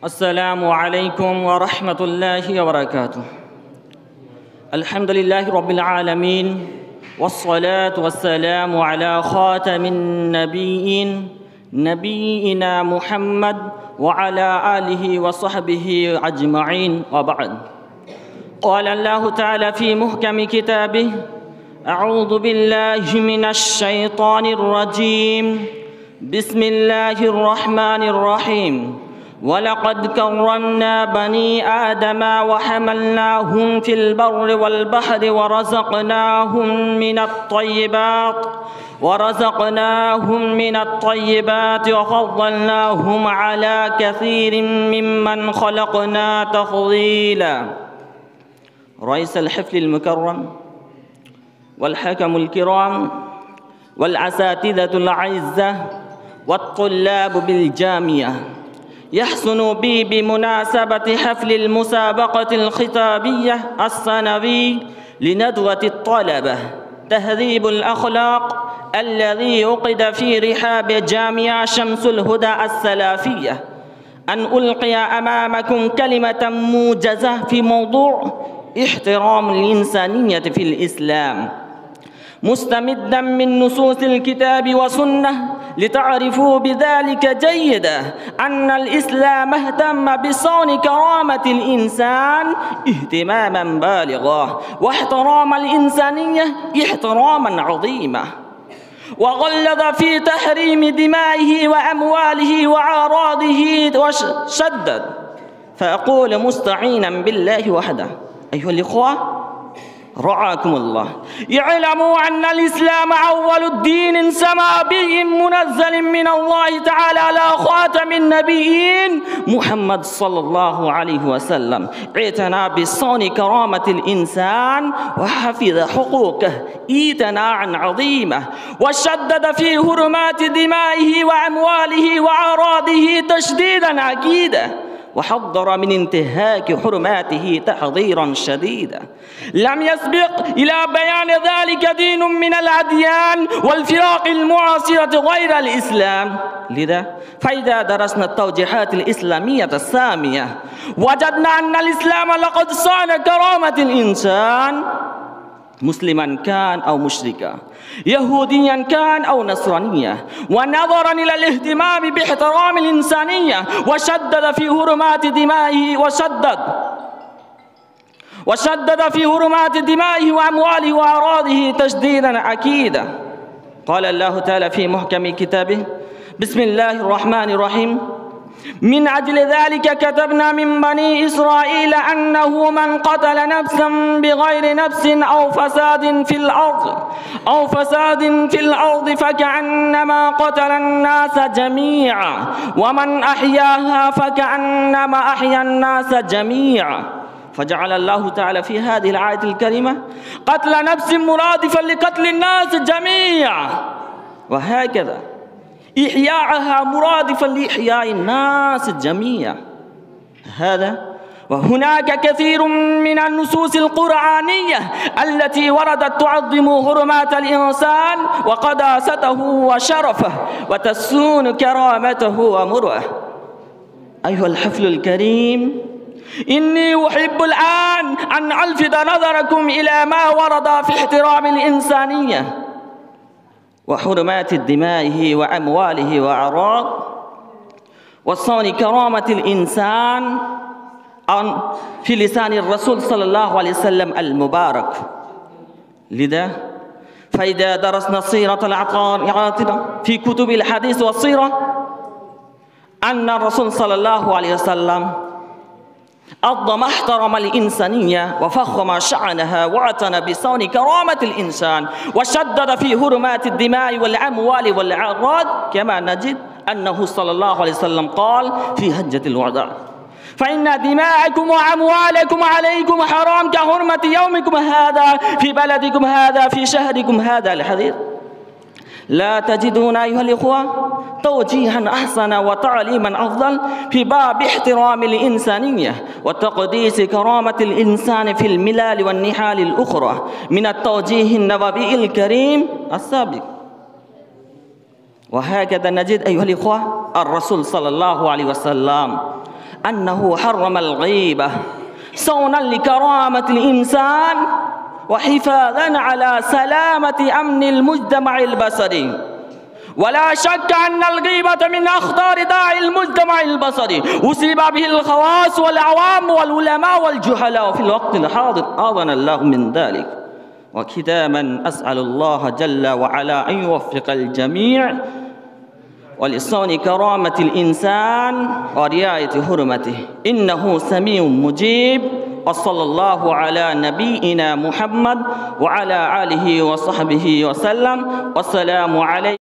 السلام عليكم ورحمة الله وبركاته. الحمد لله رب العالمين، والصلاة والسلام على خاتم النبيين نبينا محمد وعلى آله وصحبه أجمعين، وبعد. قال الله تعالى في محكم كتابه: أعوذ بالله من الشيطان الرجيم، بسم الله الرحمن الرحيم. ولقد كرمنا بني آدم وحملناهم في البر والبحر ورزقناهم من الطيبات وفضلناهم على كثير ممن خلقنا تفضيلا. رئيس الحفل المكرم والحكم الكرام والأساتذة الأعزة والطلاب بالجامعة، يحسن بي بمناسبة حفل المسابقة الخطابية السنوي لندوة الطلبة تهذيب الأخلاق الذي عقد في رحاب جامعة شمس الهدى السلفية أن ألقي أمامكم كلمة موجزة في موضوع احترام الإنسانية في الإسلام، مستمدا من نصوص الكتاب والسنة، لتعرفوا بذلك جيدا أن الإسلام اهتم بصون كرامة الإنسان اهتماما بالغا، واحترام الإنسانية احتراما عظيما، وغلظ في تحريم دمائه وأمواله وأعراضه وشدد. فأقول مستعينا بالله وحده: أيها الإخوة رعاكم الله، اعلموا أن الإسلام أول الدين سما به منزل من الله تعالى على خاتم النبيين محمد صلى الله عليه وسلم، اعتنى بصون كرامة الإنسان وحفظ حقوقه اعتناء عظيما، وشدد في حرمات دمائه وأمواله وأعراضه تشديدا عقيدا، وحذر من انتهاك حرماته تحذيرا شديدا. لم يسبق إلى بيان ذلك دين من الأديان والفرق المعاصرة غير الإسلام. لذا فإذا درسنا التوجيهات الإسلامية السامية وجدنا أن الإسلام لقد صان كرامة الإنسان، مسلما كان أو مشركا، يهوديا كان أو نصرانيا، ونظرا إلى الاهتمام باحترام الإنسانية، وشدد في حرمات دمائه وأمواله وأعراضه تشديدا أكيدا. قال الله تعالى في محكم كتابه: بسم الله الرحمن الرحيم: من أجل ذلك كتبنا من بني إسرائيل أنه من قتل نفسا بغير نفس أو فساد في الأرض فكأنما قتل الناس جميعا، ومن أحياها فكأنما أحيا الناس جميعا. فجعل الله تعالى في هذه الآية الكريمة قتل نفس مرادفا لقتل الناس جميعا، وهكذا إحياءها مرادفا لإحياء الناس جميعا. هذا وهناك كثير من النصوص القرآنية التي وردت تعظم حرمات الإنسان وقداسته وشرفه وتسون كرامته ومروءه. أيها الحفل الكريم، إني أحب الآن أن ألفت نظركم إلى ما ورد في احترام الإنسانية وحرمات دمائه وأمواله وأعراض وصون كرامة الإنسان في لسان الرسول صلى الله عليه وسلم المبارك. لذا فإذا درسنا السيرة العاطرة في كتب الحديث والسيرة أن الرسول صلى الله عليه وسلم عظم احترم الإنسانية وفخم شأنها واعتنى بصون كرامة الإنسان وشدد في حرمات الدماء والأموال والأعراض، كما نجد أنه صلى الله عليه وسلم قال في حجة الوداع: فإن دماءكم وأموالكم عليكم حرام كحرمة يومكم هذا في بلدكم هذا في شهركم هذا. الحديث. لا تجدون أيها الإخوة توجيها أحسن وتعليما أفضل في باب احترام الإنسانية وتقديس كرامة الإنسان في الملال والنحال الأخرى من التوجيه النبوي الكريم السابق. وهكذا نجد أيها الإخوة الرسول صلى الله عليه وسلم أنه حرم الغيبة صونا لكرامة الإنسان وحفاظا على سلامة أمن المجتمع البصري. ولا شك أن الغيبة من أخطار داعي المجتمع البصري أصيب به الخواص والعوام والعلماء والجهلاء في الوقت الحاضر، أعاذنا الله من ذلك. وختاما أسأل الله جل وعلا أن يوفق الجميع ولصون كرامة الإنسان ورعاية حرمته، إنه سميع مجيب. وصلى الله على نبينا محمد وعلى آله وصحبه وسلم. والسلام عليكم.